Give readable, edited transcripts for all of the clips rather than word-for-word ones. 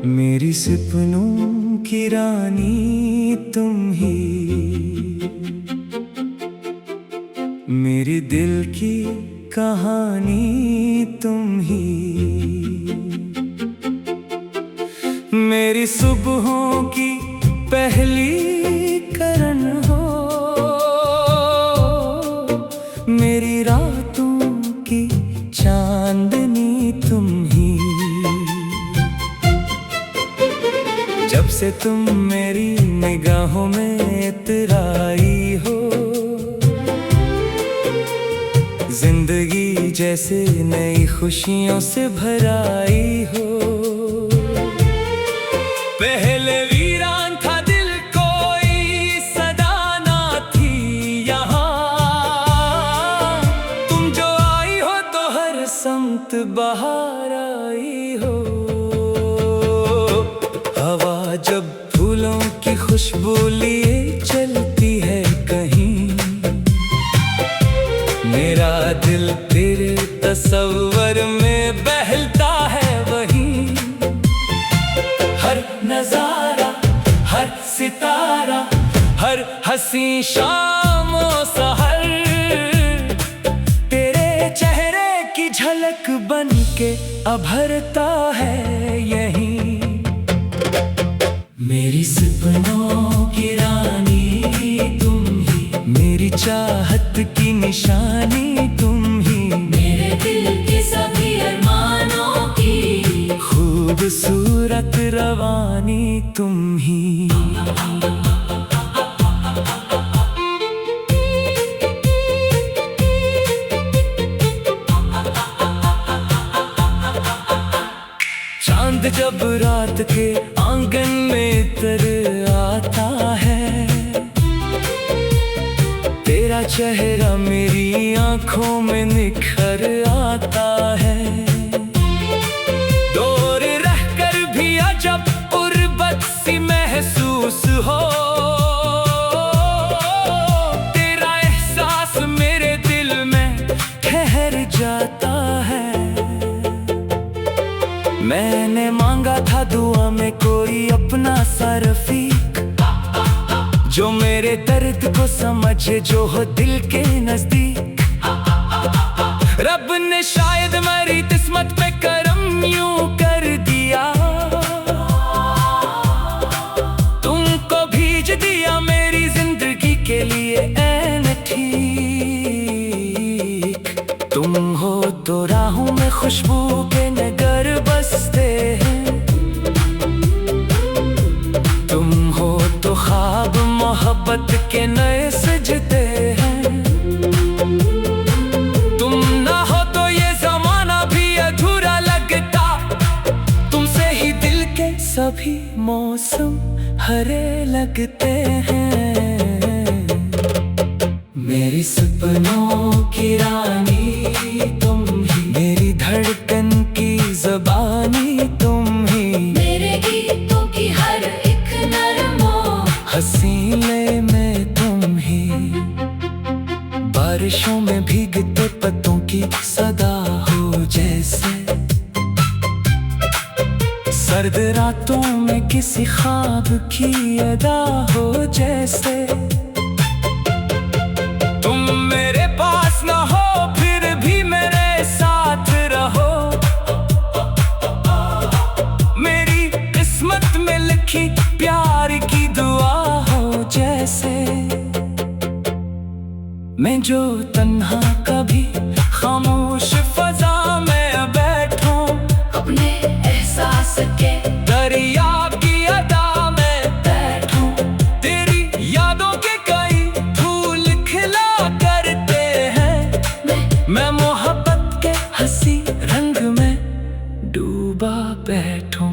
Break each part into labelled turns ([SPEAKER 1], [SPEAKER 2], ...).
[SPEAKER 1] मेरी सपनों की रानी तुम ही, मेरे दिल की कहानी तुम ही, मेरी सुबहों की पहली किरण हो, मेरी रातों की चांदनी तुम ही। जब से तुम मेरी निगाहों में इतराई हो, जिंदगी जैसे नई खुशियों से भराई हो। पहले वीरान था दिल, कोई सदा ना थी यहाँ, तुम जो आई हो तो हर समत बहार आई हो। हवा जब फूलों की खुशबू लिए चलती है कहीं, मेरा दिल तेरे तस्वर में बहलता है वहीं। हर नजारा, हर सितारा, हर हंसी शामों सहर, तेरे चेहरे की झलक बन के अभरता है यहीं। मेरी सपनों की रानी तुम ही, मेरी चाहत की निशानी तुम ही,
[SPEAKER 2] मेरे दिल के सभी अरमानों की
[SPEAKER 1] खूबसूरत रवानी तुम ही। चांद जब रात के आंगन में तर आता है, तेरा चेहरा मेरी आंखों में निखर आता है। दूर रहकर भी अजब गुर्बत सी महसूस हो, तेरा एहसास मेरे दिल में ठहर जाता है। मैंने मांगा था दुआ में कोई अपना सा रफीक, जो मेरे दर्द को समझे, जो हो दिल के नजदीक। रब ने शायद मेरी किस्मत पे करम यूं कर दिया, तुमको भेज दिया मेरी जिंदगी के लिए ऐन ठीक। तुम हो तो राहों में खुशबू के नगर बसते हैं, तुम हो तो ख्वाब मोहब्बत के नए सजते हैं। तुम ना हो तो ये जमाना भी अधूरा लगता, तुमसे ही दिल के सभी मौसम हरे लगते हैं। मेरी सपनों की रानी तुम ही, मेरी धड़कन की ज़बानी तुम ही,
[SPEAKER 2] मेरे गीतों की हर एक नरमो
[SPEAKER 1] हसीले में तुम ही। बारिशों में भीगते पत्तों की सदा हो जैसे, सर्द रातों में किसी ख्वाब की अदा हो जैसे। तुम मेरे पास ना हो फिर भी मेरे साथ रहो, मेरी किस्मत में लिखी प्यार की दुआ हो जैसे। मैं जो तन्हा कभी खामोश फजा में बैठूं,
[SPEAKER 2] अपने एहसास के
[SPEAKER 1] दरिया की अदा में बैठूं, तेरी यादों के कई फूल खिला करते हैं। मैं मोहब्बत के हंसी रंग में डूबा बैठूं,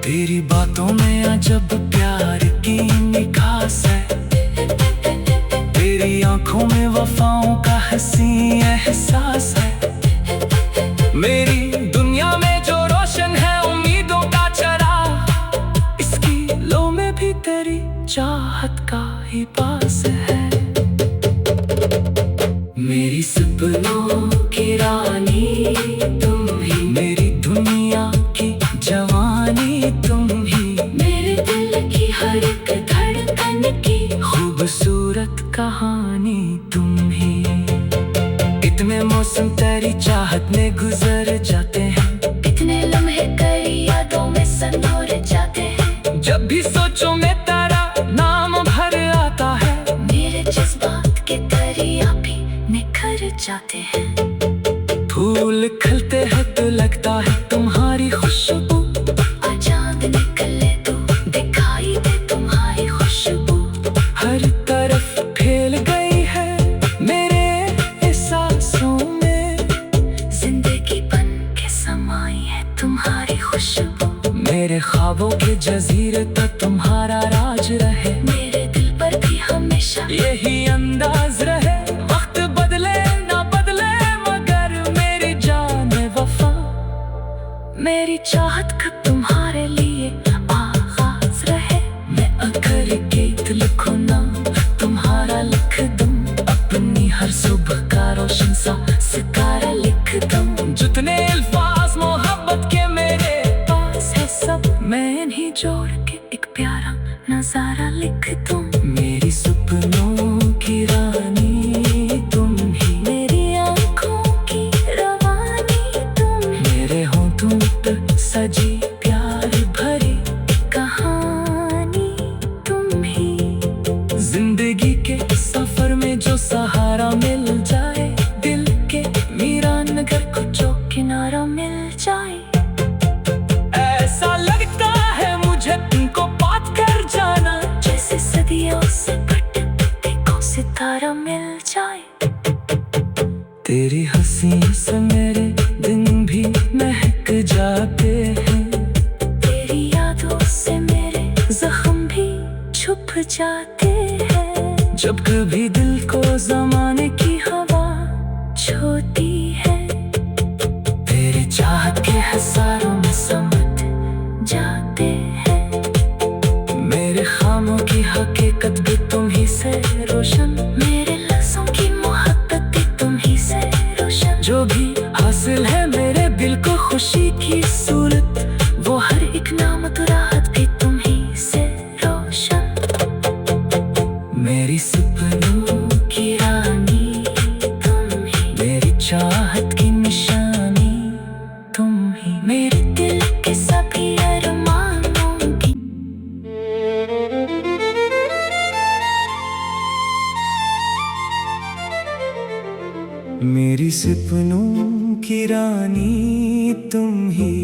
[SPEAKER 1] तेरी बातों में अजब प्यार की निखास है, तेरी आंखों में वफाओं का हंसी एहसास है। मेरी दुनिया में जो रोशन है उम्मीदों का चराग, इसकी लो में भी तेरी चाहत का ही पास है। मेरी सपनों की रानी तुम ही, मेरी दुनिया की जवानी तुम मौसम तेरी चाहत में गुजर जाते हैं।
[SPEAKER 2] कितने लम्हे तेरी यादों में संजोर जाते हैं।
[SPEAKER 1] जब भी सोचो में तेरा नाम भर आता है।
[SPEAKER 2] मेरे जज्बात के दरिया भी निखर जाते हैं।
[SPEAKER 1] फूल खिलते हैं तो लगता है तुम्हारी खुशबू।
[SPEAKER 2] चांद निकले तो दिखाई दे तुम्हारी खुशबू।
[SPEAKER 1] हर तरफ फैल गई है मेरे एहसासों में।
[SPEAKER 2] जिंदगी बन के समाई है तुम्हारी खुशबू।
[SPEAKER 1] मेरे ख्वाबों के जजीरे तक तुम्हारा राज रहे।
[SPEAKER 2] मेरे दिल पर भी हमेशा
[SPEAKER 1] यही अंदाज रहे। वक्त बदले ना बदले मगर मेरी जान वफा। मेरी चाहत का तुम्हारे लिए आगाज रहे। मैं अगर गीत लिखूं ना तुम्हारा लिख दूं। अपनी हर सुबह का रोशन सा सितारा लिख दूं। जितने अल्फाज मोहब्बत के मेरे पास है सब मैं इन्हीं जोड़ के एक प्यारा नजारा लिख दूं। मेरी सपनों की रानी तुम ही।
[SPEAKER 2] मेरी आंखों की रवानी तुम।
[SPEAKER 1] मेरे होठों पर सजी प्यार भरी
[SPEAKER 2] कहानी तुम ही।
[SPEAKER 1] जिंदगी के सफर में जो सहारा मिल जाए। दिल के मीरा नगर को जो
[SPEAKER 2] किनारा मिल जाए।
[SPEAKER 1] ऐसा लगता है मुझे तुमको बात कर जाना।
[SPEAKER 2] जैसे सदियों से कटते को सितारा मिल जाए।
[SPEAKER 1] तेरी हंसी से मेरे दिन भी महक जाते हैं।
[SPEAKER 2] तेरी यादों से मेरे जख्म भी छुप जाते हैं।
[SPEAKER 1] जब कभी दिल को जमाने की हवा
[SPEAKER 2] छोटी है।
[SPEAKER 1] तेरी चाहत के हजारों में समझ
[SPEAKER 2] जाते हैं।
[SPEAKER 1] मेरे खामों की हकीकत भी तुम ही से रोशन।
[SPEAKER 2] मेरे लफ्जों की मोहब्बत भी तुम ही से रोशन।
[SPEAKER 1] जो भी हासिल है मेरे दिल को खुशी की सूरत।
[SPEAKER 2] वो हर एक नामत राहत भी तुम ही से रोशन।
[SPEAKER 1] मेरी सपनों की रानी
[SPEAKER 2] तुम ही।
[SPEAKER 1] मेरी चाहत की निशानी तुम ही।
[SPEAKER 2] मेरे दिल के सभी अरमानों की।
[SPEAKER 1] मेरी सपनों की रानी तुम ही।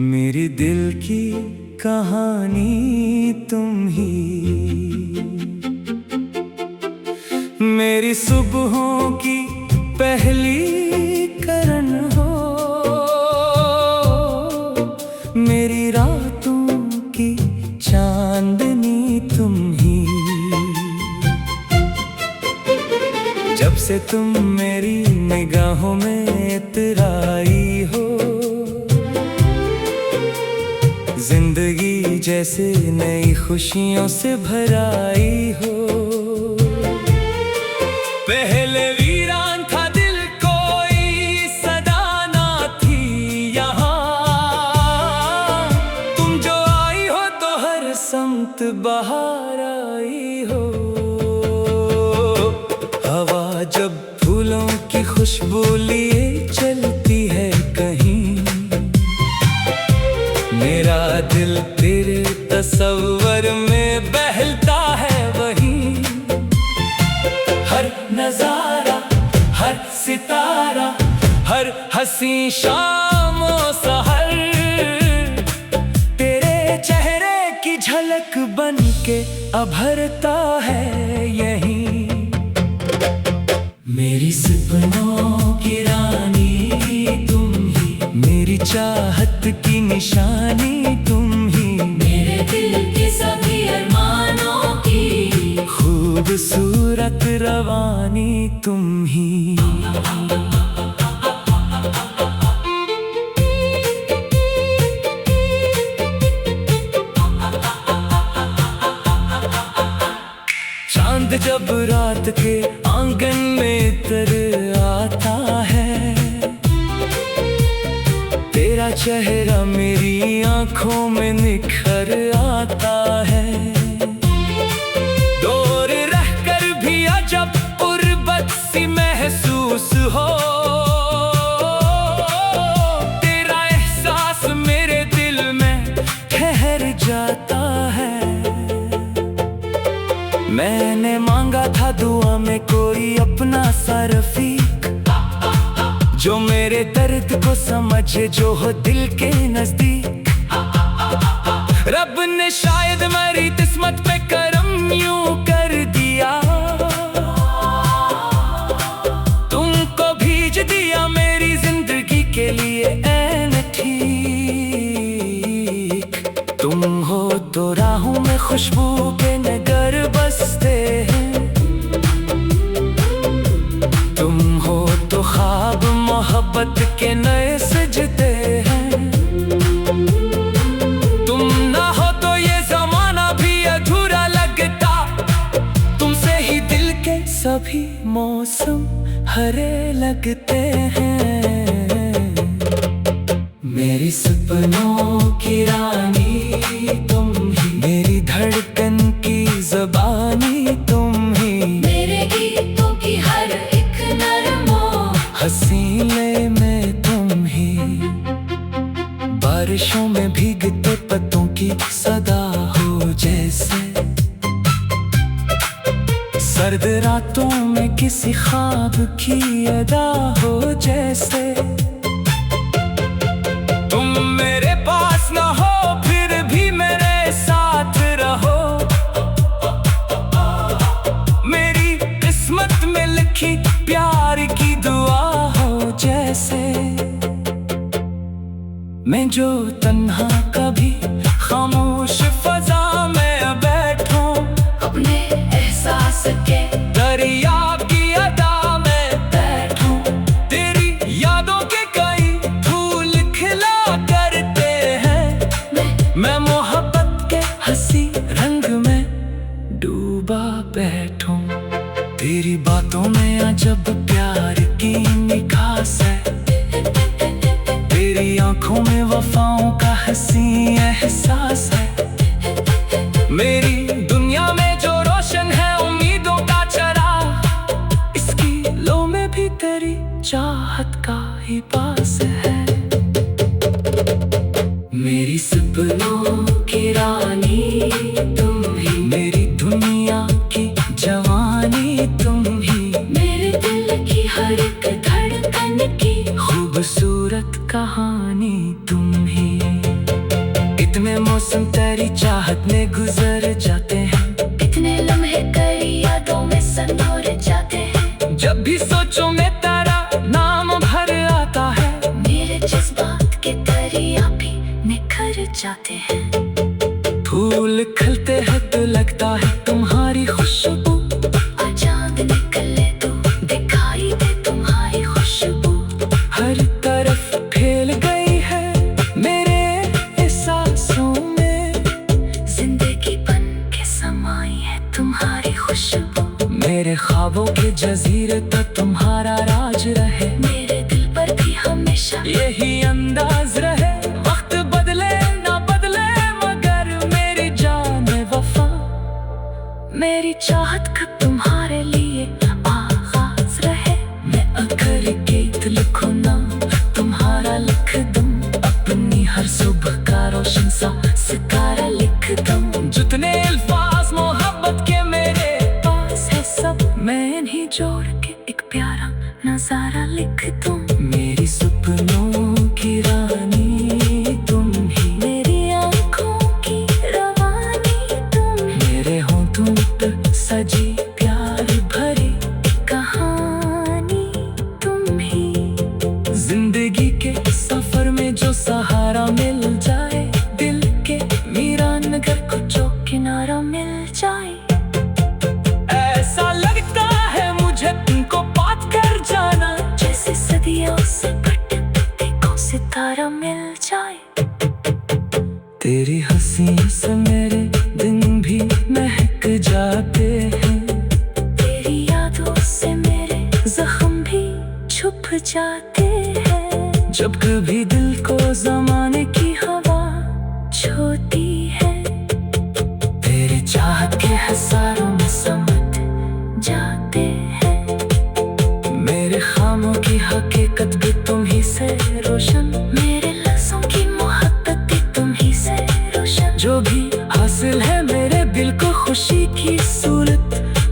[SPEAKER 1] मेरे दिल की कहानी तुम ही। मेरी सुबहों की पहली करन हो। मेरी रातों की चांदनी तुम ही। जब से तुम मेरी निगाहों में इतराई हो। जिंदगी जैसे नई खुशियों से भराई हो। पहले वीरान था दिल कोई सदा ना थी यहाँ। तुम जो आई हो तो हर समत बहार आई हो। हवा जब फूलों की खुशबू लिए चलती है कहीं। मेरा दिल तेरे तस्वर में बहलता है वहीं। हर नजारा हर सितारा हर हंसी शाम और सहर। तेरे चेहरे की झलक बन के अभरता है यहीं। मेरी सपनों की रानी तुम ही। मेरी चाहत की निशानी तुम ही।
[SPEAKER 2] मेरे दिल के सभी अरमानों की।
[SPEAKER 1] खूबसूरत रवानी तुम ही। चांद जब रात के आंगन में तर आता है। तेरा चेहरा मेरी आंखों में निखर आता है। दूर रहकर भी अजब मैंने मांगा था दुआ में कोई अपना सा रफीक, जो मेरे दर्द को समझे, जो हो दिल के नजदीक। रब ने शायद मेरी किस्मत पे करम यूं कर दिया, तुमको भेज दिया मेरी जिंदगी के लिए ऐन ठीक। तुम हो तो राहों में खुशबू के नगर बसते हैं, तुम हो तो ख्वाब मोहब्बत के नए सजते हैं। तुम ना हो तो ये जमाना भी अधूरा लगता, तुमसे ही दिल के सभी मौसम हरे लगते हैं। मेरी सपनों की रानी तुम ही, मेरी धड़कन की ज़बानी तुम ही,
[SPEAKER 2] मेरे गीतों की हर एक नरमो
[SPEAKER 1] हसीले में तुम ही। बारिशों में भीगते पत्तों की सदा हो जैसे, सर्द रातों में किसी ख्वाब की अदा हो जैसे। तुम मेरे पास ना हो फिर भी मेरे साथ रहो, मेरी किस्मत में लिखी प्यार की दुआ हो जैसे। मैं जो तन्हा कभी खामोश फजा में बैठूं,
[SPEAKER 2] अपने एहसास के
[SPEAKER 1] दरिया की अदा में बैठूं, तेरी यादों के कई फूल खिला करते हैं। मैं मोहब्बत के हंसी रंग में डूबा बैठूं, तेरी बातों में अजब प्यार की निखास है, तेरी आंखों में वफाओं का हंसी एहसास है। मेरी दुनिया में जो रोशन है उम्मीदों का चराग, इसकी लो में भी तेरी चाहत का ही पास है। मेरी सपनों की रानी तुम ही, मेरी दुनिया की जवानी तुम ही,
[SPEAKER 2] मेरे दिल की हर एक धड़कन की
[SPEAKER 1] खूबसूरत कहानी तुम ही। इतने मौसम तेरी चाहत में गुजर जाते हैं,
[SPEAKER 2] इतने लम्हे कई यादों में संजोर जाते हैं।
[SPEAKER 1] जब भी सोचो मैं तेरा नाम भर आता है,
[SPEAKER 2] मेरे जज्बात के दरिया भी निखर जाते हैं।
[SPEAKER 1] फूल खिलते हैं तो लगता है तुम्हारी खुशबू,
[SPEAKER 2] आ चांद निकले तो दिखाई दे तुम्हारी खुशबू।
[SPEAKER 1] हर तरफ फैल गई है मेरे एहसासों में,
[SPEAKER 2] जिंदगी बन के समाई है तुम्हारी खुशबू।
[SPEAKER 1] मेरे ख्वाबों के जजीरे तक तुम्हारा राज रहे,
[SPEAKER 2] मेरे दिल पर भी हमेशा
[SPEAKER 1] यही अंदाज रहे। वक्त बदले ना बदले मगर मेरी जान वफा, मेरी चाहत का तुम्हारे लिए आगाज रहे। मैं अगर गीत लिखूं ना तुम्हारा लिख दूं, अपनी हर सुबह का रोशन सा सितारा लिख दूं। जितने अल्फाज मोहब्बत के मेरे पास है सब मैं इन्हीं जोड़ के एक प्यारा नजारा लिख दूं। मेरी सपनों की रानी तुम ही,
[SPEAKER 2] मेरी आंखों की रवानी तुम,
[SPEAKER 1] मेरे होठों पे सजी प्यार भरी
[SPEAKER 2] कहानी तुम ही।
[SPEAKER 1] जिंदगी के सफर में जो सहारा मिल जाए, दिल के मीरा नगर को जो
[SPEAKER 2] किनारा मिल जाए,
[SPEAKER 1] ऐसा लगता है मुझे तुमको बात कर जाना,
[SPEAKER 2] जैसे सदियों से कटते को सितारा मिल जाए।
[SPEAKER 1] तेरी हंसी से मेरे दिन भी महक जाते हैं,
[SPEAKER 2] तेरी यादों से मेरे जख्म भी छुप जाते हैं।
[SPEAKER 1] जब कभी दिल को जमाने की हवा
[SPEAKER 2] छोटी है,
[SPEAKER 1] तेरी चाहत के हजारों में समझ
[SPEAKER 2] जाते हैं।
[SPEAKER 1] मेरे खामों की हकीकत भी तुम ही से रोशन,
[SPEAKER 2] मेरे लफ्जों की मोहब्बत भी तुम ही से रोशन।
[SPEAKER 1] जो भी हासिल है मेरे दिल को खुशी की सूरत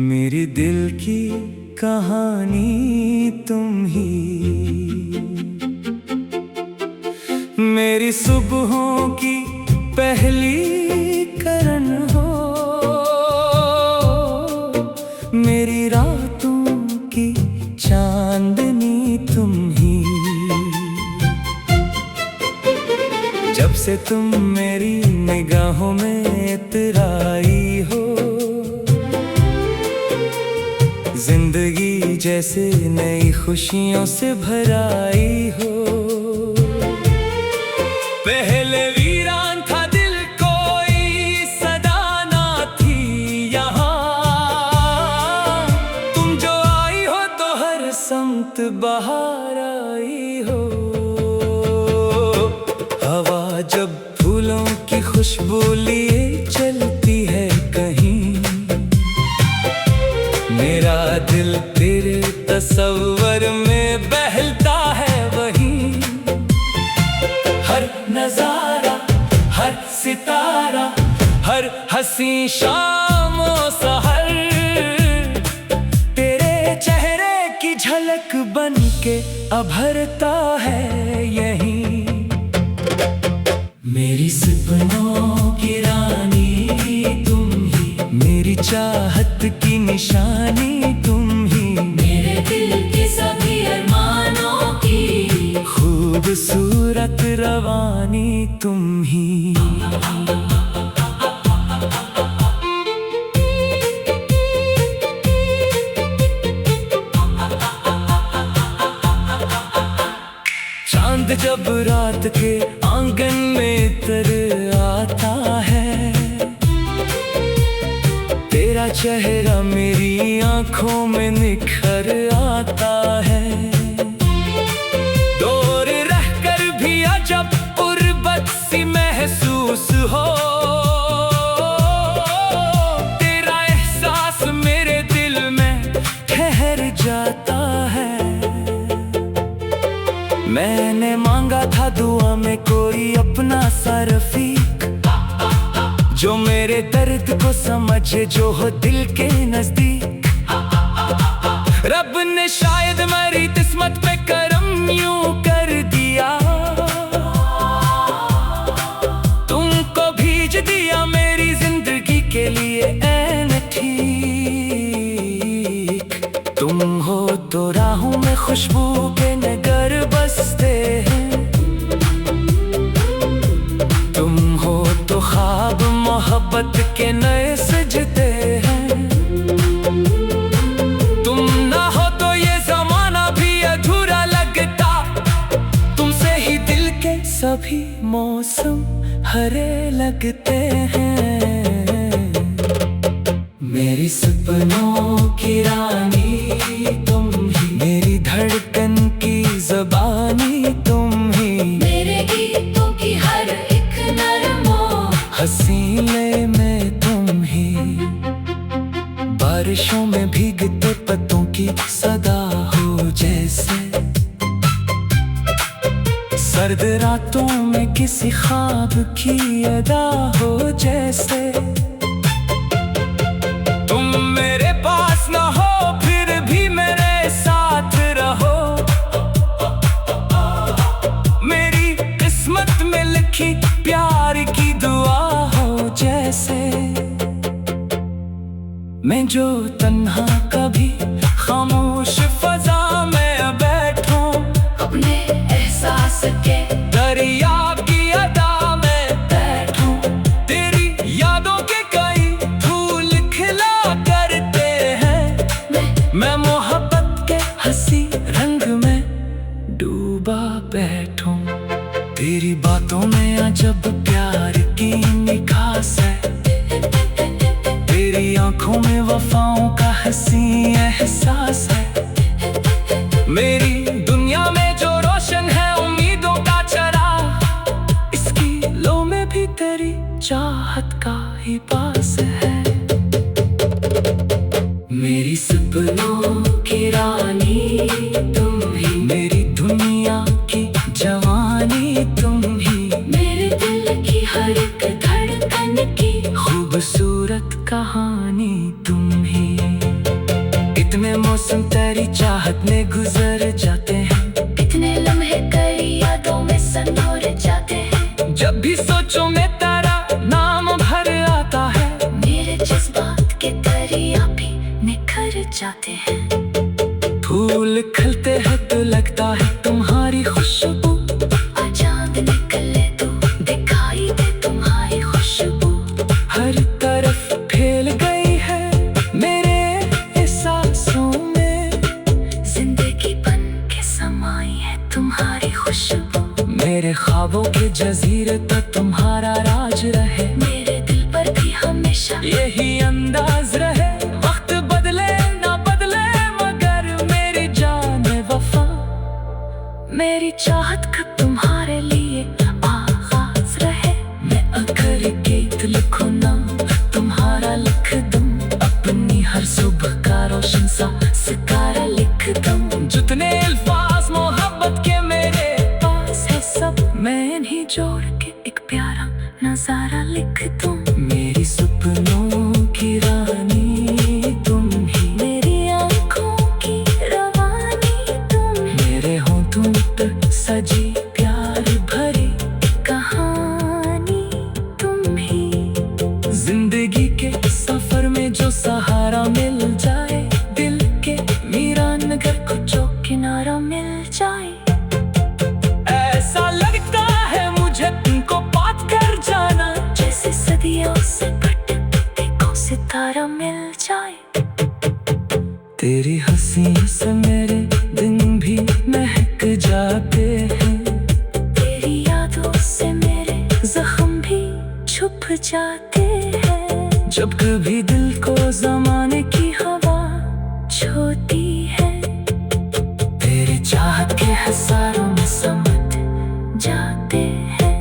[SPEAKER 1] मेरी दिल की कहानी तुम ही, मेरी सुबहों की पहली करन हो, मेरी रातों की चांदनी तुम ही। जब से तुम मेरी निगाहों में इतराई हो, जिंदगी जैसे नई खुशियों से भराई हो। पहले वीरान था दिल, कोई सदा ना थी यहाँ, तुम जो आई हो तो हर समत बहार आई हो। हवा जब फूलों की खुशबू लिए चलती है कहीं, मेरा दिल तेरे तस्वर में बहलता है वहीं। हर नजारा, हर सितारा, हर हंसी शामों सहर, तेरे चेहरे की झलक बन के अभरता है यहीं। मेरी सपनों की रानी तुम ही, मेरी चाहत की निशानी तुम ही,
[SPEAKER 2] मेरे दिल के सभी अरमानों की
[SPEAKER 1] खूबसूरत रवानी तुम ही। चांद जब रात के आंगन में तर आता है, तेरा चेहरा मेरी आंखों में निखर आता है। दूर रहकर भी अजब गुर्बत सी महसूस हो, तेरा एहसास मेरे दिल में ठहर जाता है। मैंने मांगा था दुआ में कोई अपना सा रफीक, जो मेरे दर्द को समझे, जो हो दिल के नजदीक। रब ने शायद मेरी किस्मत पे करम यूं कर दिया, तुमको भेज दिया मेरी जिंदगी के लिए ऐन ठीक। तुम हो तो राहों में खुशबू के नगर बसते हैं, तुम हो तो ख्वाब मोहब्बत के नए सजते हैं। तुम ना हो तो ये जमाना भी अधूरा लगता, तुमसे ही दिल के सभी मौसम हरे लगते हैं। मेरी सपनों की रानी तुम ही, मेरी धड़कन की ज़बानी तुम ही,
[SPEAKER 2] मेरे गीतों की हर एक नरमो
[SPEAKER 1] हसीले में तुम ही। बारिशों में भीगते पत्तों की सदा हो जैसे, सर्द रातों में किसी ख्वाब की अदा हो जैसे। तुम मेरे पास ना हो फिर भी मेरे साथ रहो, मेरी किस्मत में लिखी प्यार की दुआ हो जैसे। मैं जो तन्हा कभी खामोश फजा में बैठूं,
[SPEAKER 2] अपने एहसास के
[SPEAKER 1] दरिया की अदा में बैठूं, तेरी यादों के कई फूल खिला करते हैं। मैं मोहब्बत के हंसी रंग में डूबा बैठूं, तेरी बातों में अजब प्यार की निखास है, तेरी आंखों में वफाओं का हंसी एहसास है। मेरी दुनिया में जो रोशन है उम्मीदों का चराग, इसकी लो में भी तेरी चाहत का ही पास है। मेरी सपनों की रानी तुम ही, मेरी दुनिया की जवानी तुम ही,
[SPEAKER 2] मेरे दिल की हर एक धड़कन की
[SPEAKER 1] खूबसूरत कहानी कहानी तुम ही। इतने मौसम तेरी चाहत में गुजर जाते हैं,
[SPEAKER 2] इतने लम्हे कई यादों में संजोर जाते हैं।
[SPEAKER 1] जब भी सोचो में तेरा नाम भर आता है,
[SPEAKER 2] मेरे जज्बात के दरिया भी निखर जाते हैं।
[SPEAKER 1] फूल खिलते हैं तो लगता है तुम्हारी खुशबू,
[SPEAKER 2] चांद निकले तो दिखाई दे तुम्हारी खुशबू।
[SPEAKER 1] हर तरफ फैल गई है मेरे एहसासों में,
[SPEAKER 2] जिंदगी बन के समाई है तुम्हारी खुशबू।
[SPEAKER 1] मेरे ख्वाबों के जजीरे तक तुम्हारा राज रहे,
[SPEAKER 2] मेरे दिल पर भी हमेशा
[SPEAKER 1] यही अंदाज रहे। वक्त बदले ना बदले मगर मेरी जान वफा, मेरी चाहत कब तुम्हारे लिए आगाज रहे। मैं अगर गीत लिखूं ना तुम्हारा लिख दूं, अपनी हर सुबह का रोशन सा सितारा लिख दूं। जितने अल्फाज मोहब्बत के मेरे पास है सब मैं इन्हीं जोड़ के एक प्यारा नजारा लिख दूं। मेरी सपनों की रानी तुम ही,
[SPEAKER 2] मेरी आंखों की रवानी तुम ही।
[SPEAKER 1] मेरे होठों तक सजी प्यार भरी
[SPEAKER 2] कहानी तुम ही।
[SPEAKER 1] जिंदगी के सफर में जो सहारा मिल जाए, दिल के मीरा नगर को जो
[SPEAKER 2] किनारा मिल जाए।
[SPEAKER 1] ऐसा लगता है मुझे तुमको बात कर जाना,
[SPEAKER 2] जैसे सदियों से भटकते को सितारा मिल जाए।
[SPEAKER 1] तेरी हंसी से मेरे दिन भी महक जाते हैं,
[SPEAKER 2] तेरी यादों से मेरे जख्म भी छुप जाते हैं।
[SPEAKER 1] जब कभी दिल को जमाने की हवा
[SPEAKER 2] छोटी है,
[SPEAKER 1] तेरी चाहत के हजारों में
[SPEAKER 2] समझ जाते हैं।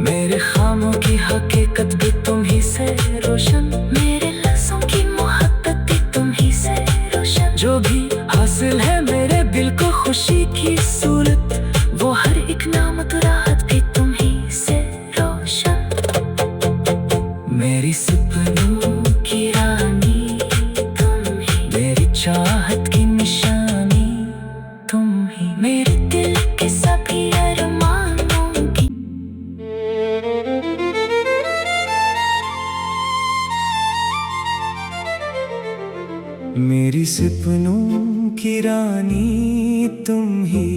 [SPEAKER 1] मेरे खामों की हकीकत भी तुम ही से रोशन,
[SPEAKER 2] मेरे लफ्जों की मोहब्बत भी तुम ही से रोशन।
[SPEAKER 1] जो भी हासिल है मेरे दिल को खुशी की सूरत, वो हर एक नामत राहत भी तुम ही से
[SPEAKER 2] रोशन।
[SPEAKER 1] मेरी सपनों की रानी
[SPEAKER 2] तुम ही,
[SPEAKER 1] मेरी चाहत की निशानी तुम ही,
[SPEAKER 2] मेरे दिल के सभी अरमानों की।
[SPEAKER 1] मेरी सपनों की रानी तुम ही,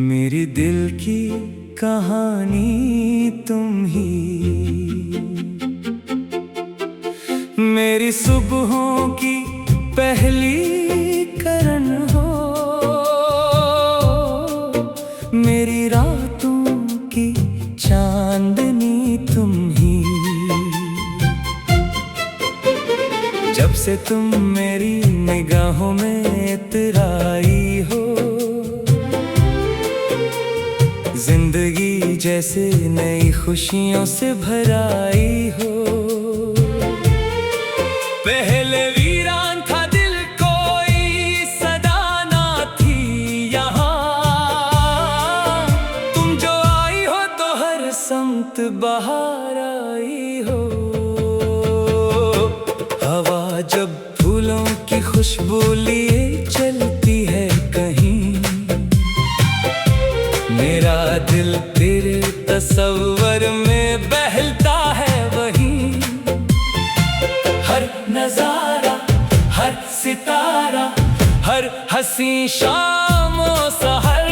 [SPEAKER 1] मेरे दिल की कहानी तुम ही। मेरी सुबहों की पहली करन हो, मेरी रातों की चांदनी तुम ही। जब से तुम मेरी निगाहों में इतराई हो, जिंदगी जैसे नई खुशियों से भराई हो। पहले वीरान था दिल, कोई सदा ना थी यहाँ। तुम जो आई हो तो हर समत बहार आई हो। हवा जब फूलों की खुशबू लिए चलती है कहीं, मेरा दिल तेरे तस्वर में बहलता है वहीं। हर नजारा, हर सितारा, हर हंसी शाम और सहर,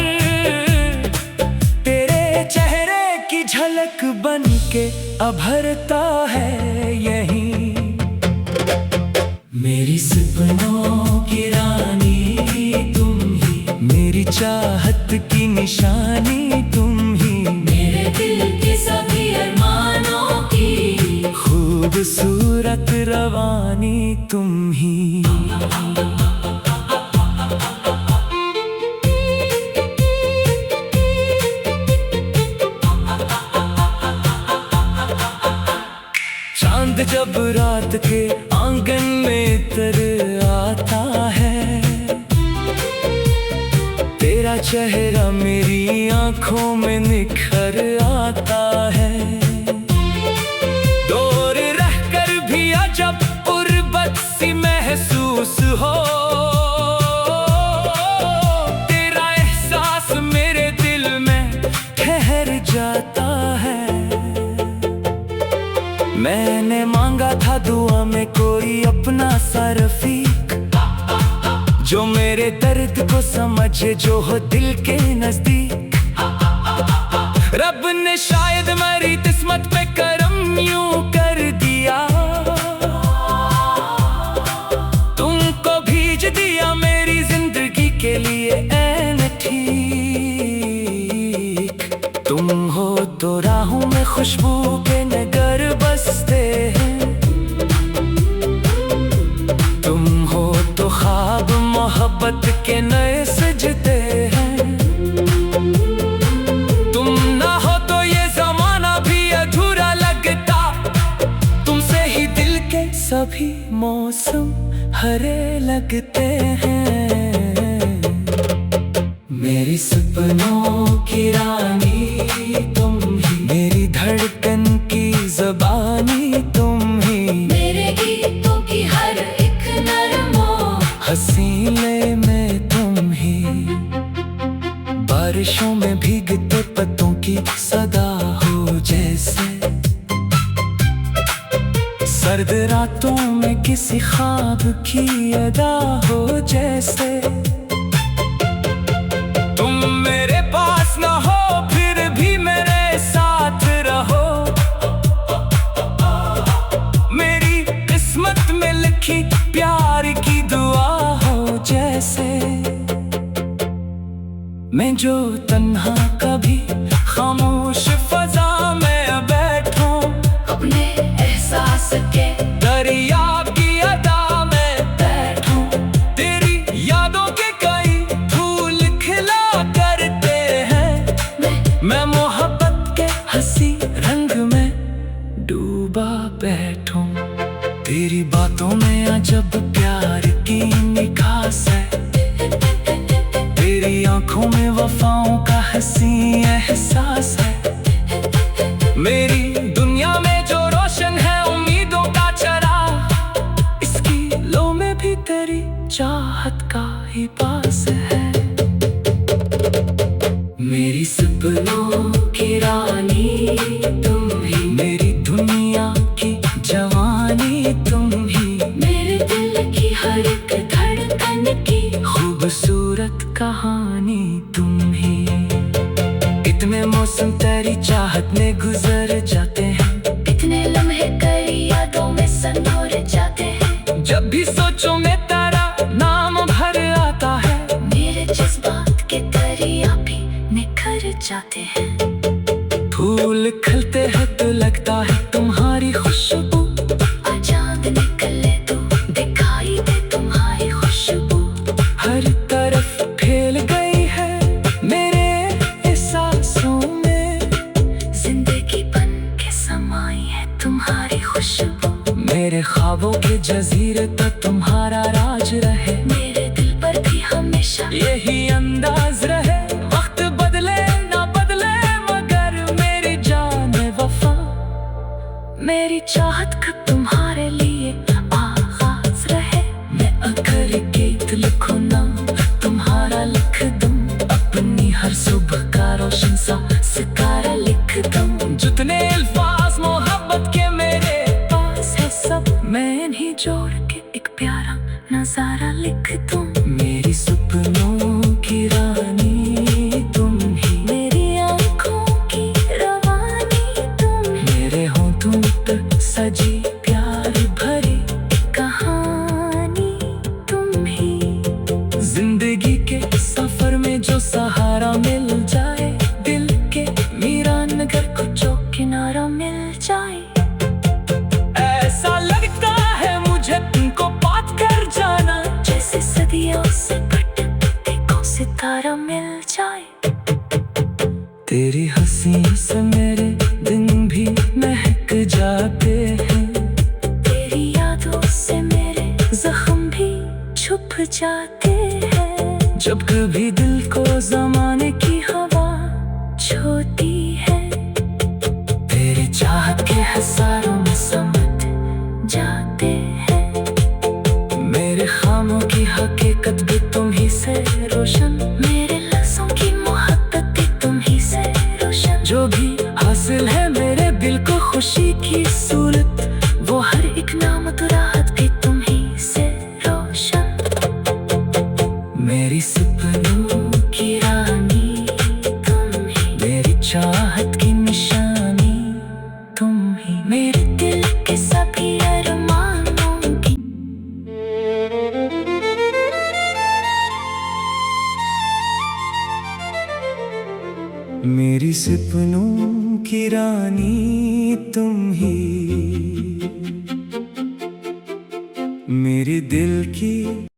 [SPEAKER 1] तेरे चेहरे की झलक बन के अभरता है यहीं। मेरी सपनों की रानी तुम ही, मेरी चाहत की निशानी तुम ही,
[SPEAKER 2] मेरे दिल के सभी अरमानों की
[SPEAKER 1] खूबसूरत रवानी तुम ही। चांद जब रात के आंगन में तर आता है, तेरा चेहरा मेरी आंखों में निखर आता है। मैंने मांगा था दुआ में कोई अपना सा रफीक, जो मेरे दर्द को समझे, जो हो दिल के नजदीक। रब ने शायद मेरी किस्मत पे करम यूं कर दिया, तुमको भेज दिया मेरी जिंदगी के लिए ऐन ठीक। तुम हो तो राहों में खुशबू के नगर बसते हैं, तुम हो तो ख्वाब मोहब्बत के नए सजते हैं। तुम ना हो तो ये जमाना भी अधूरा लगता, तुमसे ही दिल के सभी मौसम हरे लगते हैं। मेरी सपनों की रानी तुम ही, मेरी धड़कन की ज़बानी तुम ही,
[SPEAKER 2] मेरे गीतों की हर एक नरमो
[SPEAKER 1] हसीले में तुम ही। बारिशों में भीगते पत्तों की सदा हो जैसे, सर्द रातों में किसी ख्वाब की अदा हो जैसे। तुम मेरे पास ना हो फिर भी मेरे साथ रहो, मेरी किस्मत में लिखी प्यार की दुआ हो जैसे। मैं जो तन्हा कभी खामोश फजा में बैठूं,
[SPEAKER 2] अपने एहसास के
[SPEAKER 1] दरिया की अदा में बैठूं, तेरी यादों के कई फूल खिला करते हैं। मैं मोहब्बत के हंसी रंग में डूबा बैठूं, तेरी बातों में अजब प्यार की निखास है, तेरी आंखों में वफाओं का हंसी एहसास है। मेरी दुनिया में जो रोशन है उम्मीदों का चराग, इसकी लो में भी तेरी चाहत का ही पास है। मेरी सपनों की रानी तुम ही, मेरी दुनिया की जवानी तुम ही,
[SPEAKER 2] मेरे दिल की हर एक धड़कन की
[SPEAKER 1] खूबसूरत कहानी तुम ही। इतने मौसम तेरी चाहत में गुजर जाते हैं,
[SPEAKER 2] इतने लम्हे कई यादों में संजोर जाते हैं।
[SPEAKER 1] जब भी सोचो मैं तेरा नाम भर आता है,
[SPEAKER 2] मेरे जज्बात के दरिया भी निखर जाते हैं।
[SPEAKER 1] फूल खिलते हैं तो लगता है तुम्हारी खुशबू,
[SPEAKER 2] चांद निकले तो दिखाई दे तुम्हारी खुशबू।
[SPEAKER 1] हर तरफ फैल गई है मेरे एहसासों में,
[SPEAKER 2] जिंदगी बन के समाई है तुम्हारी खुशबू।
[SPEAKER 1] मेरे ख्वाबों के जजीरे तक तुम्हारा राज रहे,
[SPEAKER 2] मेरे दिल पर भी हमेशा
[SPEAKER 1] यही अंदाज रहे। वक्त बदले ना बदले मगर मेरी जान वफा, मेरी चाहत का तुम्हारे लिए आगाज रहे। मैं अगर गीत लिखूं ना तुम्हारा लिख दूं, अपनी हर सुबह का रोशन सा सितारा लिख दूं। जितने अल्फाज मोहब्बत के मेरे पास है सब मैं इन्हीं जोड़ के एक प्यारा नजारा लिख दूं। मेरी सपनों की रानी तुम ही,
[SPEAKER 2] मेरी आंखों की रवानी तुम,
[SPEAKER 1] मेरे होठों पर सजी प्यार भरी
[SPEAKER 2] कहानी तुम ही।
[SPEAKER 1] जिंदगी के सफर में जो सहारा मिल जाए, दिल के मीरा नगर को जो किनारा मिल जाए। ऐसा लगता है मुझे तुमको बात कर जाना,
[SPEAKER 2] जैसे सदियों से भटकते को सितारा मिल जाए।
[SPEAKER 1] तेरी हंसी से मेरे दिन भी महक जाते हैं,
[SPEAKER 2] तेरी यादों से मेरे जख्म भी छुप जाते हैं।
[SPEAKER 1] जब कभी दिल को जमाने की हवा
[SPEAKER 2] छोटी है,
[SPEAKER 1] तेरी चाहत के हजारों में समझ
[SPEAKER 2] जाते हैं।
[SPEAKER 1] मेरे खामों की हकीकत भी तुम ही से रोशन,
[SPEAKER 2] मेरे लफ्जों की मोहब्बत भी तुम ही से रोशन।
[SPEAKER 1] जो भी हासिल है मेरे दिल को खुशी की सूरत
[SPEAKER 2] चाहत की निशानी तुम ही, मेरे दिल के सभी अरमानों की।
[SPEAKER 1] मेरी सपनों की रानी तुम ही,